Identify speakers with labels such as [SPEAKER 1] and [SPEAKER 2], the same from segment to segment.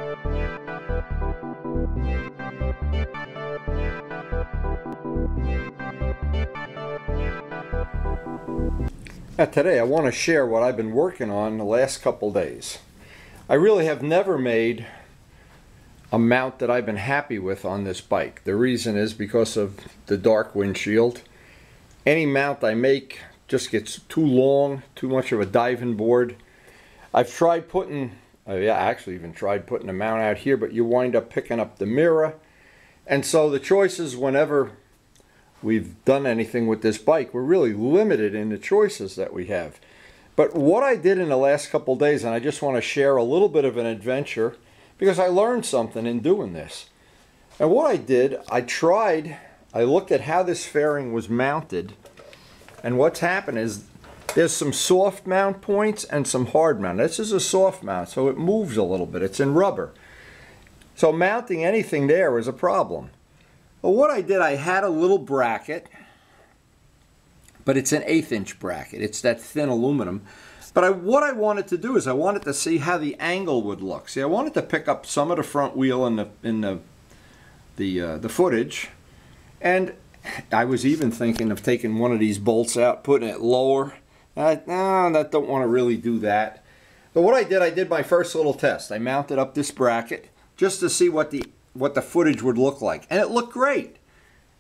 [SPEAKER 1] Now today I want to share what I've been working on the last couple days. I really have never made a mount that I've been happy with on this bike. The reason is because of the dark windshield. Any mount I make just gets too long, too much of a diving board. I've tried putting, I actually even tried putting a mount out here, but you wind up picking up the mirror. And so the choices whenever we've done anything with this bike, we're really limited in the choices that we have. But what I did in the last couple days, and I just want to share a little bit of an adventure because I learned something in doing this. And what I did, I looked at how this fairing was mounted, and what's happened is there's some soft mount points and some hard mount. This is a soft mount, so it moves a little bit. It's in rubber. So mounting anything there is a problem. Well, what I did, I had a little bracket, but it's an 1/8 inch bracket. It's that thin aluminum. But what I wanted to do is I wanted to see how the angle would look. See, I wanted to pick up some of the front wheel in the footage, and I was even thinking of taking one of these bolts out, putting it lower. No, I don't want to really do that. But what I did my first little test. I mounted up this bracket just to see what the footage would look like, and it looked great.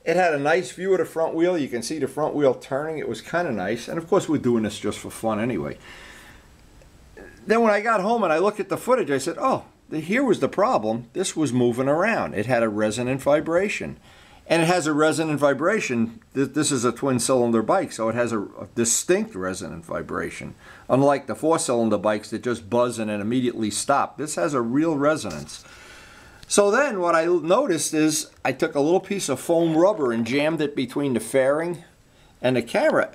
[SPEAKER 1] It had a nice view of the front wheel. You can see the front wheel turning. It was kind of nice, and of course we're doing this just for fun anyway. Then when I got home and I looked at the footage, I said, oh, here was the problem. This was moving around. It had a resonant vibration, and it has a resonant vibration. This is a twin-cylinder bike, so it has a distinct resonant vibration, unlike the 4-cylinder bikes that just buzz and then immediately stop. This has a real resonance. So then what I noticed is I took a little piece of foam rubber and jammed it between the fairing and the camera.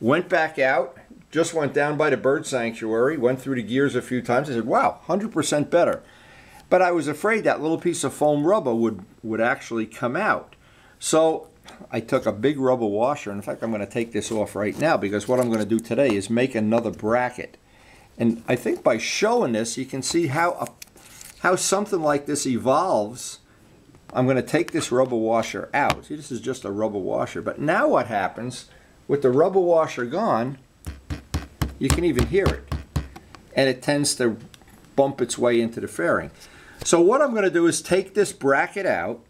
[SPEAKER 1] Went back out, just went down by the bird sanctuary, went through the gears a few times. I said, wow, 100% better. But I was afraid that little piece of foam rubber would actually come out. So I took a big rubber washer. In fact, I'm going to take this off right now because what I'm going to do today is make another bracket. And I think by showing this, you can see how something like this evolves. I'm going to take this rubber washer out. See, this is just a rubber washer. But now what happens, with the rubber washer gone, you can even hear it. And it tends to bump its way into the fairing. So what I'm going to do is take this bracket out.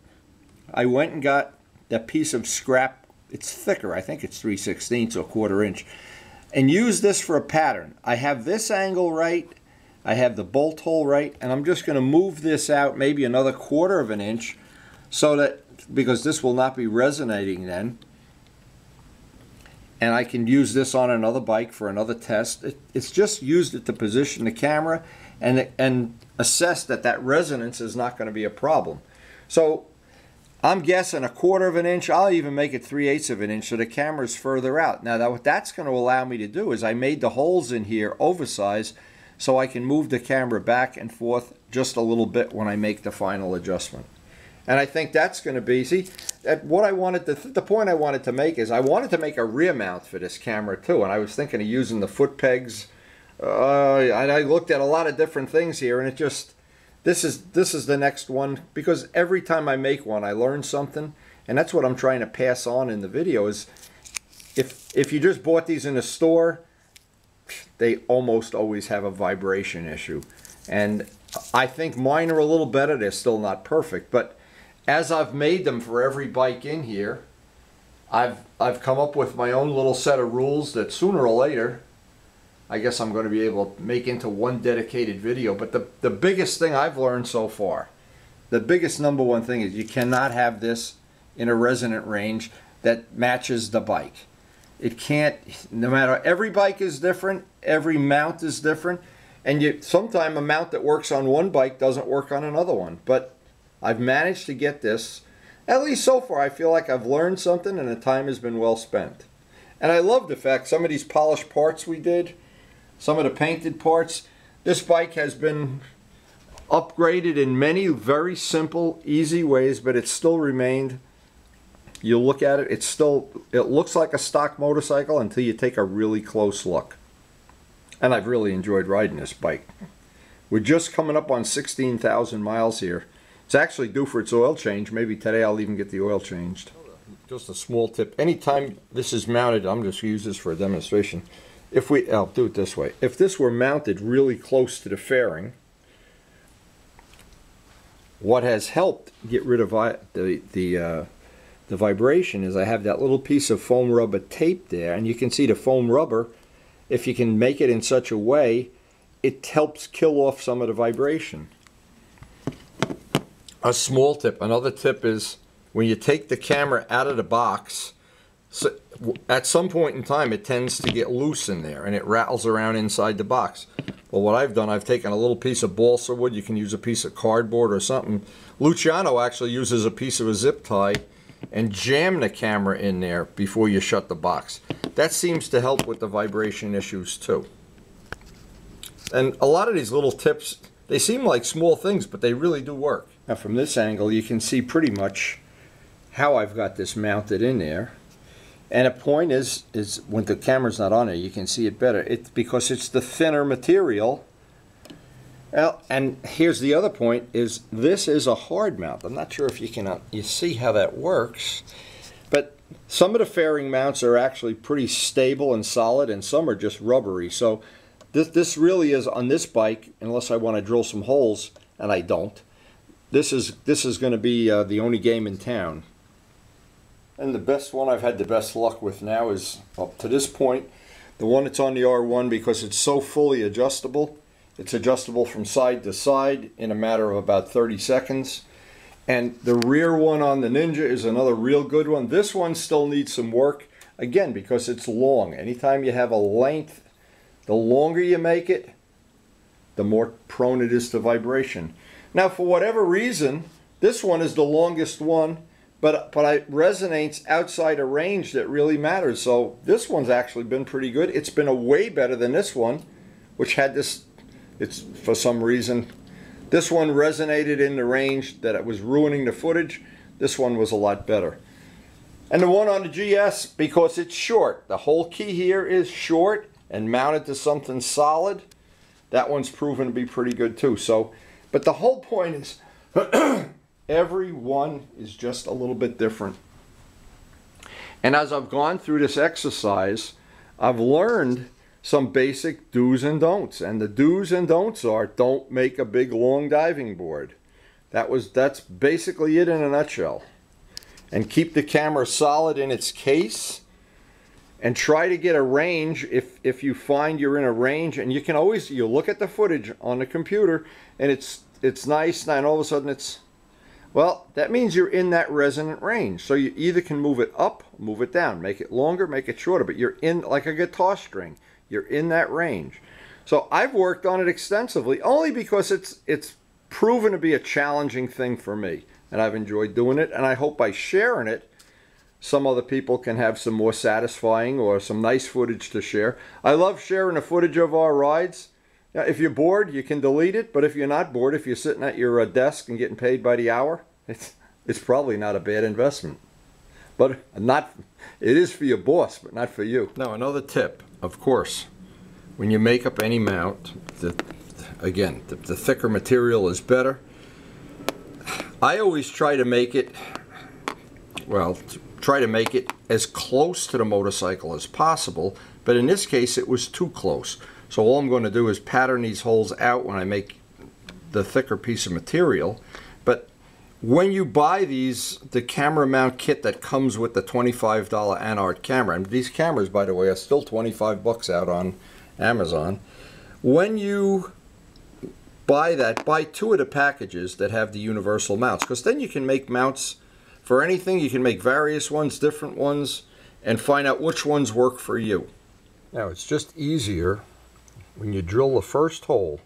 [SPEAKER 1] I went and got that piece of scrap. It's thicker. I think it's 3/16 or 1/4 inch. And use this for a pattern. I have this angle right. I have the bolt hole right, and I'm just going to move this out maybe another 1/4 inch so that, because this will not be resonating then, and I can use this on another bike for another test. It's just used it to position the camera and assess that resonance is not going to be a problem. So I'm guessing a 1/4 inch. I'll even make it 3/8 inch so the camera's further out. Now what that's going to allow me to do is I made the holes in here oversized, so I can move the camera back and forth just a little bit when I make the final adjustment. And I think that's going to be, see, what I wanted to, the point I wanted to make is I wanted to make a rear mount for this camera too, and I was thinking of using the foot pegs. And I looked at a lot of different things here, and it just, this is the next one, because every time I make one I learn something, and that's what I'm trying to pass on in the video is if you just bought these in a store, they almost always have a vibration issue. And I think mine are a little better. They're still not perfect, but as I've made them for every bike in here, I've come up with my own little set of rules that sooner or later I guess I'm going to be able to make into one dedicated video. But the biggest thing I've learned so far, the biggest #1 thing is you cannot have this in a resonant range that matches the bike. It can't, no matter, every bike is different, every mount is different, and sometimes a mount that works on one bike doesn't work on another one. But I've managed to get this, at least so far. I feel like I've learned something and the time has been well spent. And I love the fact some of these polished parts we did, some of the painted parts, this bike has been upgraded in many very simple, easy ways, but it still remained. You look at it, it looks like a stock motorcycle until you take a really close look. And I've really enjoyed riding this bike. We're just coming up on 16,000 miles here. It's actually due for its oil change. Maybe today I'll even get the oil changed. Just a small tip. Anytime this is mounted, I'm just going to use this for a demonstration. I'll do it this way. If this were mounted really close to the fairing, what has helped get rid of the vibration is I have that little piece of foam rubber tape there, and you can see the foam rubber, if you can make it in such a way, it helps kill off some of the vibration. A small tip, another tip is when you take the camera out of the box, so at some point in time it tends to get loose in there and it rattles around inside the box. Well, what I've done, I've taken a little piece of balsa wood. You can use a piece of cardboard or something. Luciano actually uses a piece of a zip tie and jam the camera in there before you shut the box. That seems to help with the vibration issues too. And a lot of these little tips, they seem like small things, but they really do work. Now from this angle you can see pretty much how I've got this mounted in there. And a point is when the camera's not on it, you can see it better. It's because it's the thinner material. Well, and here's the other point: is this is a hard mount. I'm not sure if you can you see how that works, but some of the fairing mounts are actually pretty stable and solid, and some are just rubbery. So this really is on this bike, unless I want to drill some holes, and I don't. This is going to be the only game in town. And the best one I've had the best luck with now is, up to this point, the one that's on the R1, because it's so fully adjustable. It's adjustable from side to side in a matter of about 30 seconds. And the rear one on the Ninja is another real good one. This one still needs some work, again, because it's long. Anytime you have a length, the longer you make it, the more prone it is to vibration. Now, for whatever reason, this one is the longest one, but it resonates outside a range that really matters. So this one's actually been pretty good. It's been a way better than this one, which had this, it's for some reason, this one resonated in the range that it was ruining the footage. This one was a lot better. And the one on the GS, because it's short, the whole key here is short and mounted to something solid, that one's proven to be pretty good too. So, but the whole point is, every one is just a little bit different. And as I've gone through this exercise, I've learned some basic do's and don'ts. And the do's and don'ts are, don't make a big long diving board. That's basically it in a nutshell. And keep the camera solid in its case. And try to get a range if you find you're in a range. And you can always, you look at the footage on the computer and it's nice, and all of a sudden it's, well, that means you're in that resonant range. So you either can move it up, move it down, make it longer, make it shorter, but you're in, like a guitar string, you're in that range. So I've worked on it extensively, only because it's proven to be a challenging thing for me, and I've enjoyed doing it, and I hope by sharing it, some other people can have some more satisfying or some nice footage to share. I love sharing the footage of our rides. Now, if you're bored, you can delete it, but if you're not bored, if you're sitting at your desk and getting paid by the hour, it's probably not a bad investment. But it is for your boss, but not for you. Now, another tip, of course, when you make up any mount, again, the thicker material is better. I always try to make it, well, as close to the motorcycle as possible, but in this case it was too close. So all I'm going to do is pattern these holes out when I make the thicker piece of material. But when you buy the camera mount kit that comes with the $25 Anart camera, and these cameras, by the way, are still 25 bucks out on Amazon. When you buy that, buy 2 of the packages that have the universal mounts, because then you can make mounts for anything. You can make various ones, different ones, and find out which ones work for you. Now, it's just easier when you drill the first hole.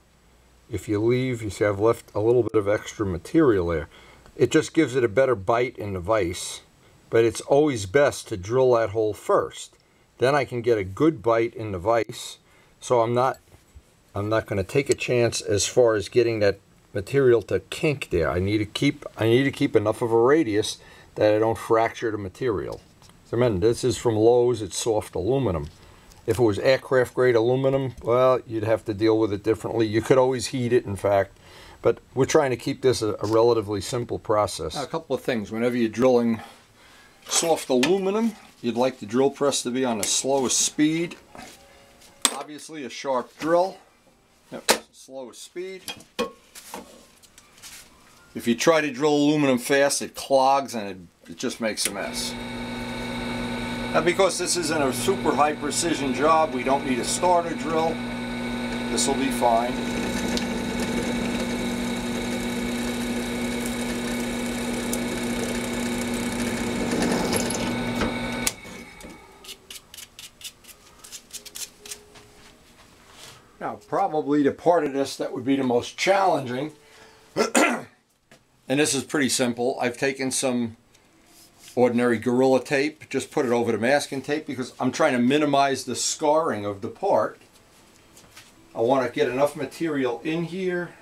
[SPEAKER 1] If you leave, you see I've left a little bit of extra material there. It just gives it a better bite in the vise, but it's always best to drill that hole first. Then I can get a good bite in the vise, so I'm not going to take a chance as far as getting that material to kink there. I need to keep enough of a radius that I don't fracture the material. So remember, this is from Lowe's. It's soft aluminum. If it was aircraft grade aluminum, well, you'd have to deal with it differently. You could always heat it, in fact. But we're trying to keep this a relatively simple process. Now, a couple of things. Whenever you're drilling soft aluminum, you'd like the drill press to be on the slowest speed. Obviously a sharp drill. Yep, slowest speed. If you try to drill aluminum fast, it clogs and it just makes a mess. Now, because this isn't a super high precision job, we don't need a starter drill. This will be fine. Now, probably the part of this that would be the most challenging, and this is pretty simple. I've taken some ordinary Gorilla Tape, just put it over the masking tape because I'm trying to minimize the scarring of the part. I want to get enough material in here.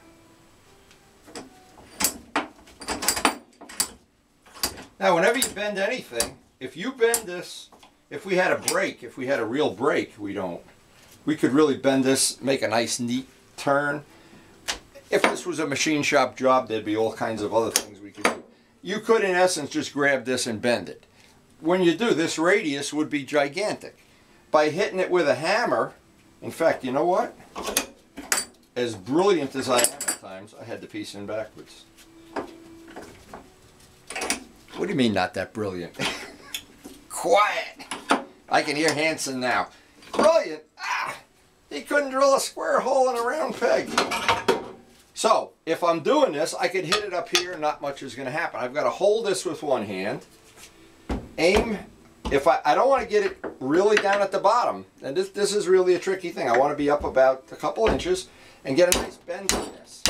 [SPEAKER 1] Now, whenever you bend anything, if you bend this, if we had a break, if we had a real break, we could really bend this, make a nice neat turn. If this was a machine shop job, there'd be all kinds of other things we could do. You could, in essence, just grab this and bend it. When you do, this radius would be gigantic. By hitting it with a hammer, in fact, you know what? As brilliant as I am at times, I had the piece in backwards. What do you mean not that brilliant? Quiet! I can hear Hanson now. Brilliant! Ah! He couldn't drill a square hole in a round peg. So, if I'm doing this, I could hit it up here and not much is going to happen. I've got to hold this with one hand. Aim. If I don't want to get it really down at the bottom. And this is really a tricky thing. I want to be up about a couple inches and get a nice bend in this.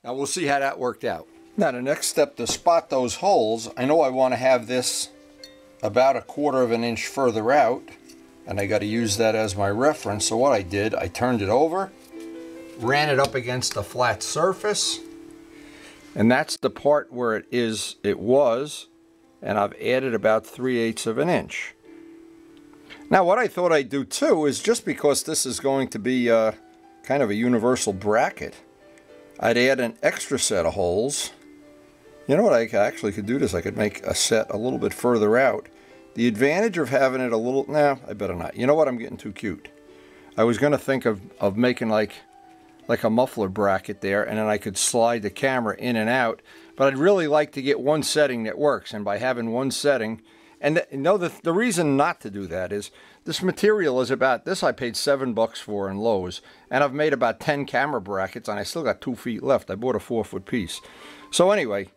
[SPEAKER 1] Now we'll see how that worked out. Now the next step to spot those holes, I know I want to have this about 1/4 of an inch further out, and I got to use that as my reference. So what I did, I turned it over, ran it up against a flat surface, and that's the part where it was, and I've added about 3/8 of an inch. Now what I thought I'd do too is, just because this is going to be kind of a universal bracket, I'd add an extra set of holes. You know what, I actually could do this. I could make a set a little bit further out. The advantage of having it a little, nah, I better not. You know what, I'm getting too cute. I was going to think of making like a muffler bracket there, and then I could slide the camera in and out. But I'd really like to get one setting that works, and by having one setting, and the reason not to do that is this material is about, this I paid $7 for in Lowe's, and I've made about 10 camera brackets, and I still got 2 feet left. I bought a 4-foot piece. So anyway,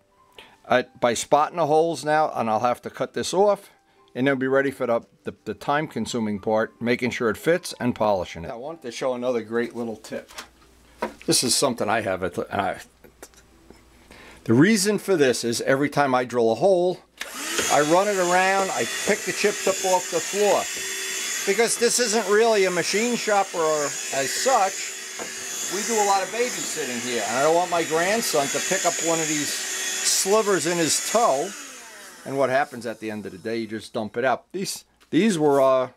[SPEAKER 1] by spotting the holes now, and I'll have to cut this off, and then be ready for the time-consuming part, making sure it fits and polishing it. I wanted to show another great little tip. This is something I have, the reason for this is every time I drill a hole, I run it around, I pick the chips up off the floor. Because this isn't really a machine shop or as such, we do a lot of babysitting here. And I don't want my grandson to pick up one of these slivers in his toe. And what happens at the end of the day, you just dump it out. These were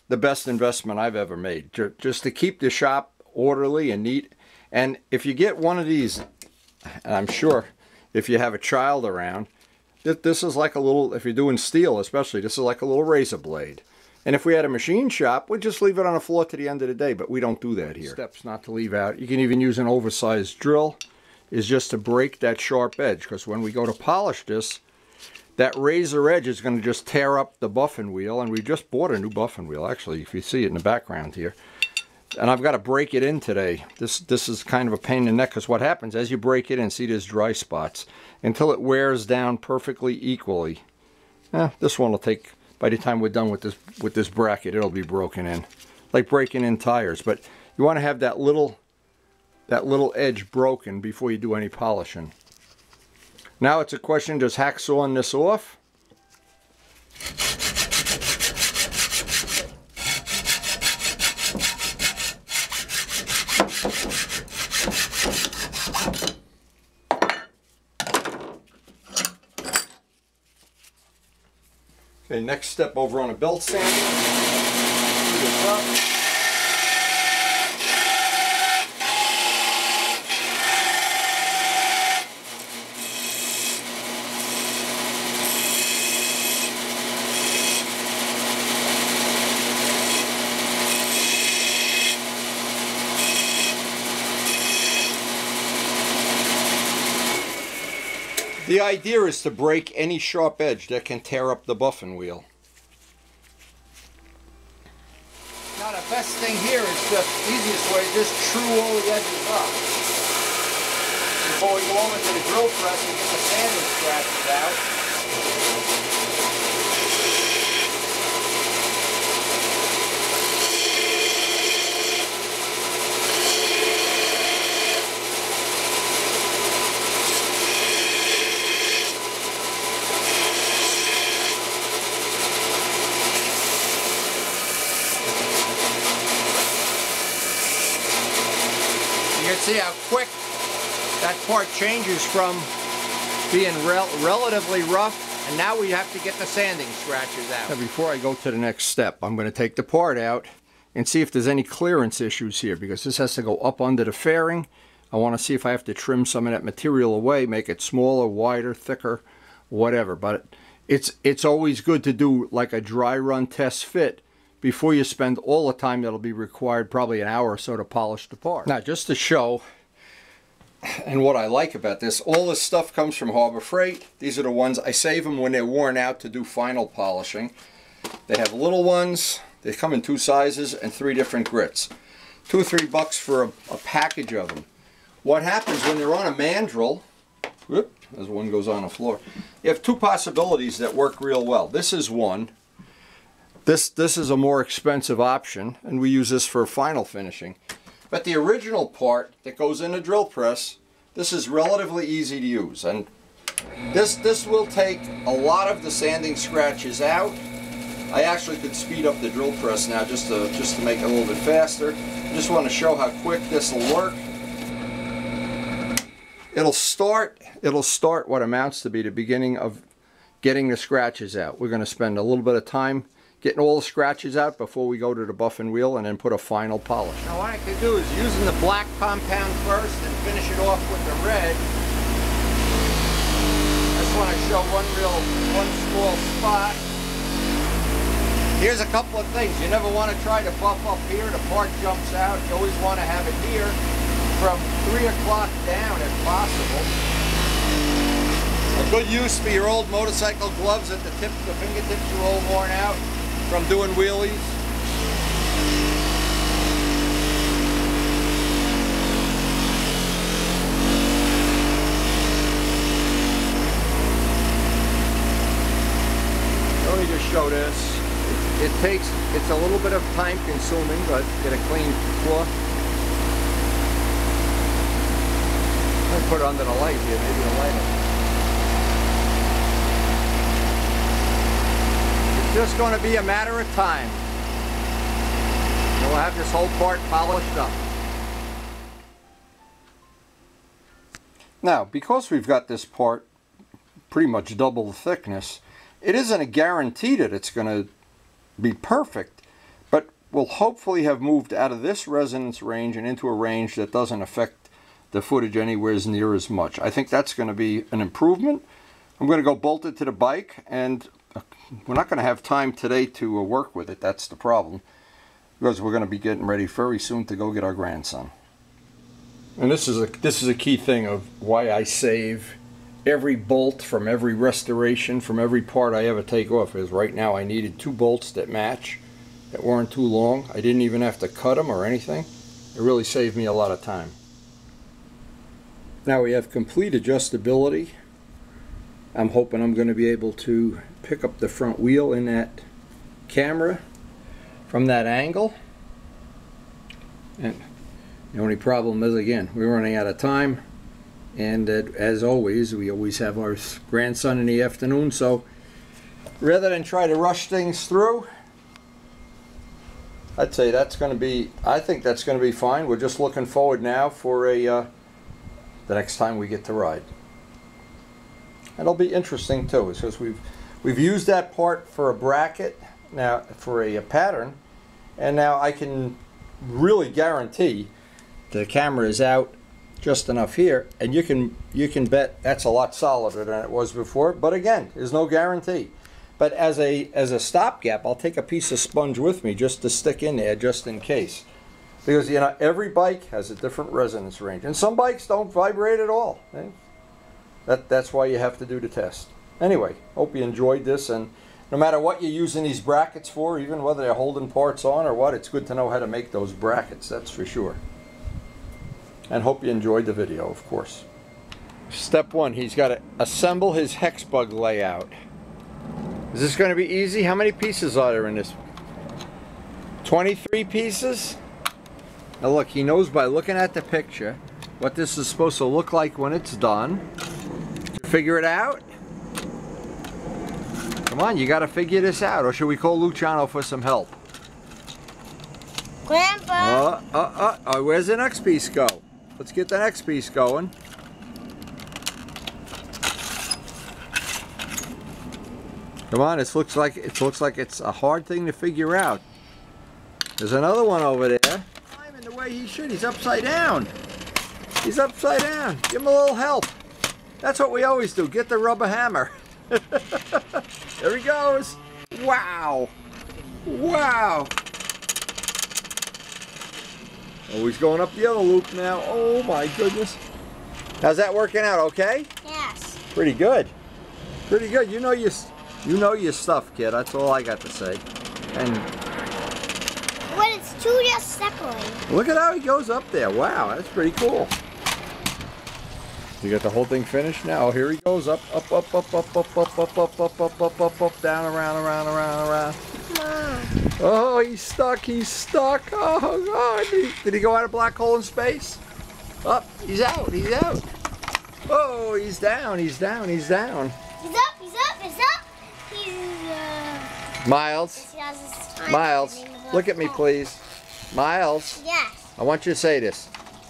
[SPEAKER 1] the best investment I've ever made. Just to keep the shop orderly and neat. And if you get one of these, and I'm sure if you have a child around, this is like a little, if you're doing steel especially, this is like a little razor blade. And if we had a machine shop, we'd just leave it on the floor to the end of the day, but we don't do that here. Steps not to leave out. You can even use an oversized drill, is just to break that sharp edge, because when we go to polish this, that razor edge is going to just tear up the buffing wheel, and we just bought a new buffing wheel, actually, if you see it in the background here. And I've got to break it in today. This is kind of a pain in the neck, because what happens, as you break it in, see there's dry spots, until it wears down perfectly equally. This one will take, by the time we're done with this bracket, it'll be broken in. Like breaking in tires. But you want to have that little edge broken before you do any polishing. Now it's a question, just hacksawing this off. Okay, next step over on a belt sander. Do this up. The idea is to break any sharp edge that can tear up the buffing wheel. Now the best thing here is the easiest way, just true all the edges up. Before we go over to the drill press and get the sanding scratches out. You can see how quick that part changes from being relatively rough, and now we have to get the sanding scratches out. Now before I go to the next step, I'm going to take the part out and see if there's any clearance issues here, because this has to go up under the fairing. I want to see if I have to trim some of that material away, make it smaller, wider, thicker, whatever. But it's always good to do like a dry run test fit before you spend all the time that'll be required, probably an hour or so, to polish the part. Now, just to show, and what I like about this, all this stuff comes from Harbor Freight. These are the ones, I save them when they're worn out to do final polishing. They have little ones, they come in 2 sizes and 3 different grits. $2 or $3 for a package of them. What happens when they're on a mandrel, whoop, as one goes on the floor, you have 2 possibilities that work real well. This is one. This is a more expensive option, and we use this for final finishing. But the original part that goes in the drill press, this is relatively easy to use, and this will take a lot of the sanding scratches out. I actually could speed up the drill press now just to make it a little bit faster. I just want to show how quick this will work. It'll start what amounts to be the beginning of getting the scratches out. We're going to spend a little bit of time getting all the scratches out before we go to the buffing wheel and then put a final polish. Now what I can do is using the black compound first and finish it off with the red. I just want to show one small spot. Here's a couple of things. You never want to try to buff up here. The part jumps out. You always want to have it here from 3 o'clock down if possible. A good use for your old motorcycle gloves at the fingertips are all worn out from doing wheelies. Let me just show this. It's a little bit of time consuming, but get a clean cloth. I'll put it under the light here, maybe the light will. Just going to be a matter of time. We'll have this whole part polished up. Now, because we've got this part pretty much double the thickness, it isn't a guarantee that it's going to be perfect, but we'll hopefully have moved out of this resonance range and into a range that doesn't affect the footage anywhere near as much. I think that's going to be an improvement. I'm going to go bolt it to the bike, and we're not going to have time today to work with it. That's the problem, because we're going to be getting ready very soon to go get our grandson. And this is a key thing of why I save every bolt from every restoration, from every part I ever take off. Is right now I needed 2 bolts that match, that weren't too long. I didn't even have to cut them or anything. It really saved me a lot of time. Now we have complete adjustability. I'm hoping I'm going to be able to pick up the front wheel in that camera from that angle. And the only problem is, again, we're running out of time, and as always, we always have our grandson in the afternoon, so rather than try to rush things through, I'd say that's going to be, I think that's going to be fine. We're just looking forward now for the next time we get to ride. It'll be interesting too, because We've used that part for a bracket, now for a pattern, and now I can really guarantee the camera is out just enough here, and you can bet that's a lot solider than it was before. But again, there's no guarantee. But as a stopgap, I'll take a piece of sponge with me just to stick in there, just in case. Because, you know, every bike has a different resonance range, and some bikes don't vibrate at all. That's why you have to do the test. Anyway, hope you enjoyed this, and no matter what you're using these brackets for, even whether they're holding parts on or what, it's good to know how to make those brackets, that's for sure. And hope you enjoyed the video, of course. Step one, he's got to assemble his hex bug layout. Is this going to be easy? How many pieces are there in this? 23 pieces? Now look, he knows by looking at the picture what this is supposed to look like when it's done. Figure it out? Come on, you got to figure this out. Or should we call Luciano for some help?
[SPEAKER 2] Grandpa!
[SPEAKER 1] Where's the next piece go? Let's get the next piece going. Come on, it looks like it's a hard thing to figure out. There's another one over there. Climbing the way he should. He's upside down. He's upside down. Give him a little help. That's what we always do. Get the rubber hammer. There he goes. Wow. Wow. Oh, he's going up the other loop now. Oh my goodness. How's that working out? Okay?
[SPEAKER 2] Yes.
[SPEAKER 1] Pretty good. Pretty good. You know your stuff, kid. That's all I got to say. And
[SPEAKER 2] When it's two just separated.
[SPEAKER 1] look at how he goes up there. Wow, that's pretty cool. You got the whole thing finished now. Oh, here he goes up, up, up, up, up, up, up, up, up, up, up, up, up, up, down, around, around, around, around.
[SPEAKER 2] Mom.
[SPEAKER 1] Oh, he's stuck. He's stuck. Oh, God. Did he go out a black hole in space? Up. He's out. He's out. Oh, he's down. He's down. He's down.
[SPEAKER 2] He's up. He's up. He's up. He's
[SPEAKER 1] Miles.
[SPEAKER 2] he has his time
[SPEAKER 1] Miles,
[SPEAKER 2] getting the
[SPEAKER 1] look at me,
[SPEAKER 2] phone.
[SPEAKER 1] please. Miles,
[SPEAKER 2] Yes.
[SPEAKER 1] I want you to say this.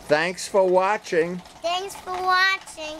[SPEAKER 1] Thanks for watching.
[SPEAKER 2] Thanks for watching.